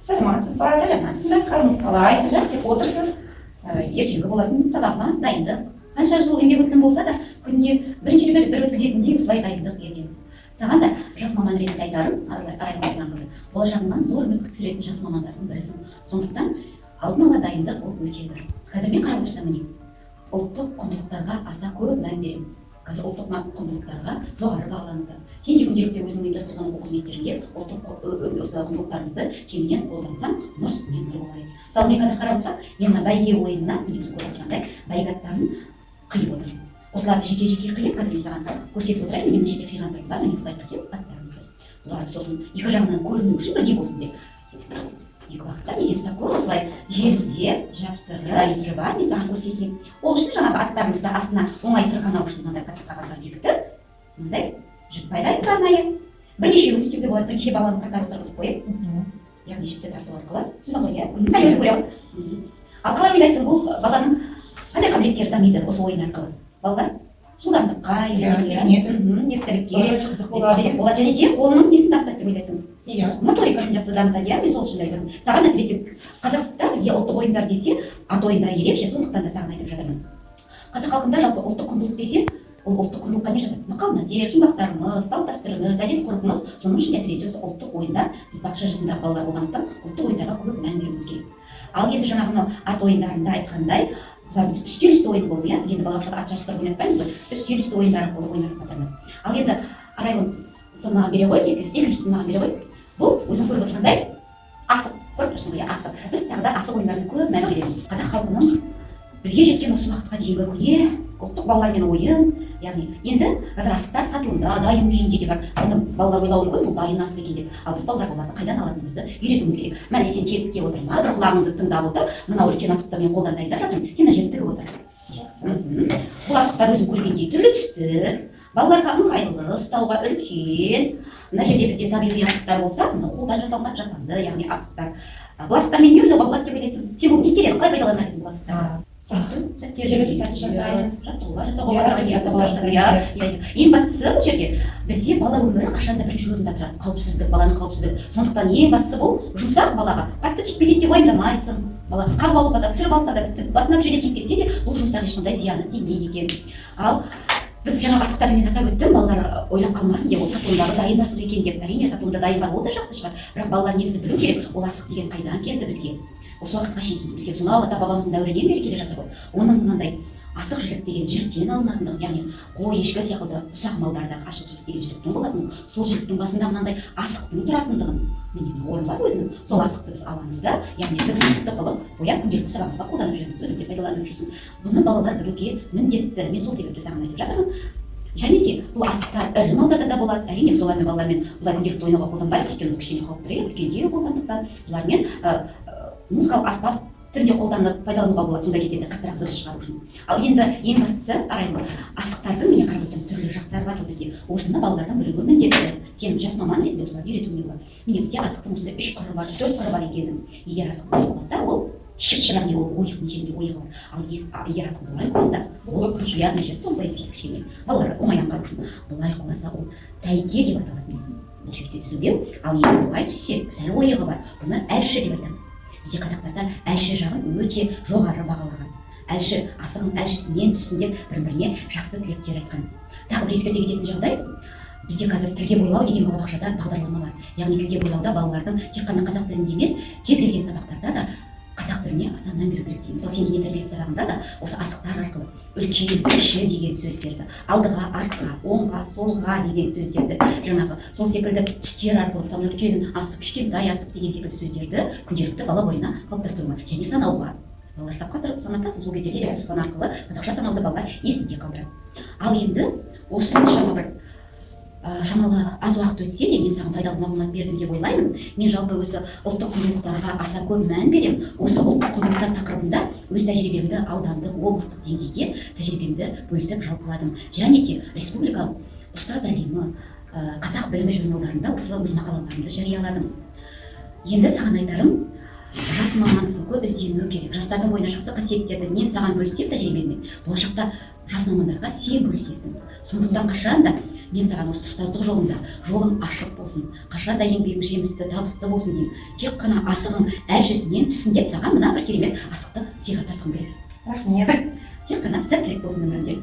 Саламатсыз ба? Саламатсыз ба? Қарыңыз қалай? Не істеп отырсыз? Ертеңгі болатын сабағыма дайындық. Қанша жыл еңбек өтілім болса да, күніне бірінші бір өткізетіндей осылай дайындық етеміз. Саған да жас маман ретінде айтарым, Арайлым қызы, болашағыңнан зор үміт күттіретін жас мамандардың бірісің. Сондықтан алдын ала дайындық ол өте дұрыс. Қазір мен қарап отырсам міне, ұлттық құндылықтарға аса көп мән беремін. Қазір ұлттық құндылықтарға жоғары бағалануда. Сен де күнделікті өзің ұйымдастырған оқу қызметтерінде ұлттық құндылықтарымызды кеңінен қолдансаң, нұр үстіне нұр болар еді. Мысалы мен қазір қарап отырсам, мен мына бәйге ойынына, міне біз көріп отырғандай, бәйге аттарын қиып отырмын. Осыларды жеке-жеке қиып, қазір мен саған көрсетіп отырайын, міне жерде қиған тұрым бар, міне осылай қиып аттарымызды. Бұларды сосын екі жағынан көріну үшін бірдей болсын деп. Екі уақытта мен сені ұстап көріп, осылай желіде жапсырып бар, мен саған көрсетейін. Ол үшін жаңағы аттарымызды астына оңай сырғанау үшін мынандай қатты қағазға бекітіп, мынандай жіп байлаймыз арнайы. Бірнешеуін істеуге болады, бірнеше баланы қатар отырғызып қойып, яғни жіпті тарту арқылы. Түсіндің ғой, иә? Қай өзі көремін. Ал қалай ойлайсың, бұл баланың қандай қабілеттері дамиды осы ойын арқылы? Балалар жылдамдыққа, ептілікке қызық болады, және де қолының несін дамытады деп ойлайсың? Моторикасын жақсы дамытады, иә, мен сол үшін айтамын. Саған әсіресе қазақта бізде ұлттық ойындар десе, ат ойындары ерекше, сондықтан да саған айтып жатырмын. Қазақ халқында жалпы ұлттық құндылық десе, ол ұлттық құндылыққа не жатады? Мақал-мәтел, жұмбақтарымыз, салт-дәстүріміз, әдет-ғұрпымыз, соның ішінде әсіресе осы ұлттық ойындар, біз батыс жасындағы балалар болғандықтан ұлттық ойындарға көп мән беруіміз керек. Ал енді жаңағы мынау ат ойындарында айтқандай, бұлар үстел үсті ойын болу, иә, біз енді балабақшада ат жарыстар ойнатпаймыз ғой, үстел үсті ойындар арқылы ойнатып жатырмыз. Ал енді Арайлым соны маған бере қойып, екіншісін маған бере қойып, бұл өзің көріп отырғандай асық, көріп тұрсың ғой, асық. Біз тағы да асық ойындарына көп мән береміз. Қазақ халқының бізге жеткен осы уақытқа дейінгі көне ұлттық балалармен ойын, яғни енді қазір асықтар сатылымда, дайын күйінде де бар. Оны балалар ойлауы мүмкін, бұл дайын асық екен деп. Ал біз балалар оларды қайдан алатынымызды үйретуіміз керек. Мәне сен теліп келіп отырма, бір құлағыңды тыңдап отыр, мынау үлкен асықты мен қолдан дайындап жатырмын, сен мына жерді тігіп отыр. Жақсы. Бұл асықтар өзің көргендей түрлі түсті, балаларға ыңғайлы, ұстауға үлкен. Мына жерде бізде табиғи асықтар болса, мына қолдан жасалған жасанды, яғни асықтар. Бұл асықтармен не ойнауға болады деп ойлайсың? Сен бұл не істеледі, қалай пайдаланады бұл асықтар? Ең бастысы бұл жерде бізде бала өмірі қашанда бірінші орында тұрады, қауіпсіздік, баланың қауіпсіздігі. Сондықтан ең бастысы бұл жұмсақ балаға қатты тиіп кетеді деп уайымдамайсың. Бала қағып алуға да түсіріп алса да басына бір жерде тиіп кетсе де бұл жұмсақ ешқандай зияны тимейді екен. Ал біз жаңағы асықтармен атап өттім, балалар ойлап қалмасын деп, ол сатылымдағы дайын асық екен деп. Әрине сатылымда дайын бар, ол да жақсы шығар, бірақ балалар негізі білу керек, ол асық деген қайдан келді бізге. Осы уақытқа шейін бізге сонау ата бабамыздың дәуірінен бері келе жатыр ғой. Оның мынандай асық жілік деген жіліктен алынатындығы, яғни қой, ешкі сияқты ұсақ малдардағы ашық жілік деген жіліктің болатындығы, сол жіліктің басында мынандай асықтың тұратындығын, міне орын бар өзінің, сол асықты біз аламыз да, яғни түрлі түсті қылып бояп күнделікті сабағымызға қолданып жүрміз, өзің де пайдаланып жүрсің. Бұны балалар білуге міндетті. Мен сол себепті саған айтып жатырмын. Және де бұл асықтар ірі малдарда да болады. Әрине біз олармен балалармен бұлар күнделікті ойнауға қолданбаймыз, өйткені бұл кішкене қауіптірек, үлкендеу болғандықтан бұлармен музыкалық аспап түрінде қолданып пайдалануға болады, сондай кезде қаттырақ дыбыс шығару үшін. Ал енді ең бастысы Арайлым, асықтардың міне қарап отырсаң түрлі жақтары бар бізде. Осыны балалардан білуге міндетті. Сен жас маман ретінде осыларды үйретуіңе болады. Міне бізде асықтың осындай 3 қыры бар, 4 қыры бар екенін. Егер асық былай құласа, ол шық, яғни ол ойық мөлшерінде ойығы бар. Ал егер асық былай құласа, ол күшия мына жерде томпайып жатыр кішкене. Балалар оңай аңғару үшін былай құласа, ол тәйке деп аталады. Бұл жерде түсінбеу. Ал егер былай түссе, сәл ойығы бар, бұны әлші деп айтамыз. Бізде қазақтарда әлші жағын өте жоғары бағалаған. Әлші асығын әлшісінен түссін деп бір-біріне жақсы тілектер айтқан. Тағы бір ескерте кететін жағдай, бізде қазір тілге бойлау деген балабақшада бағдарлама бар. Яғни тілге бойлауда балалардың тек қана қазақ тілінде емес, кез келген сабақтарда да қазақ тіліне аса мән беру керек деймін. Мысалы сен дене тәрбиесі сабағында да осы асықтар арқылы үлкен, кіші деген сөздерді, алдыға, артқа, оңға, солға деген сөздерді, жаңағы сол секілді түстер арқылы, мысалы үлкен асық, кішкентай асық деген секілді сөздерді күнделікті бала бойына қалыптастыруға және санауға. Балалар сапқа тұрып санатасың, сол кезде де осы сан арқылы қазақша санауды балалар есінде қалдырады. Ал енді осы шамалы аз уақыт өтсе де мен саған пайдалы мағлұмат бердім деп ойлаймын. Мен жалпы осы ұлттық құндылықтарға аса көп мән беремін. Осы ұлттық құндылықтар тақырыбында өз тәжірибемді аудандық, облыстық деңгейде тәжірибемді бөлісіп жалпыладым. Және де республикалық ұстаз әлемі, қазақ білімі журналдарында осы өз мақалаларымды жарияладым. Енді саған айтарым, жас мамансың, көп іздену керек. Жастардың бойына жақсы қасиеттерді мен саған бөлсем тәжірибеммен, болашақта жас мамандарға сен бөлісесің. Сондықтан қашанда мен саған осы ұстаздық жолыңда жолың ашық болсын, қашанда еңбегің жемісті табысты болсын деймін. Тек қана асығың әлжесінен түссін деп саған мына бір керемет асықты сыйға тартқым келеді. Рахмет. Тек қана сәттілік болсын өміріңде.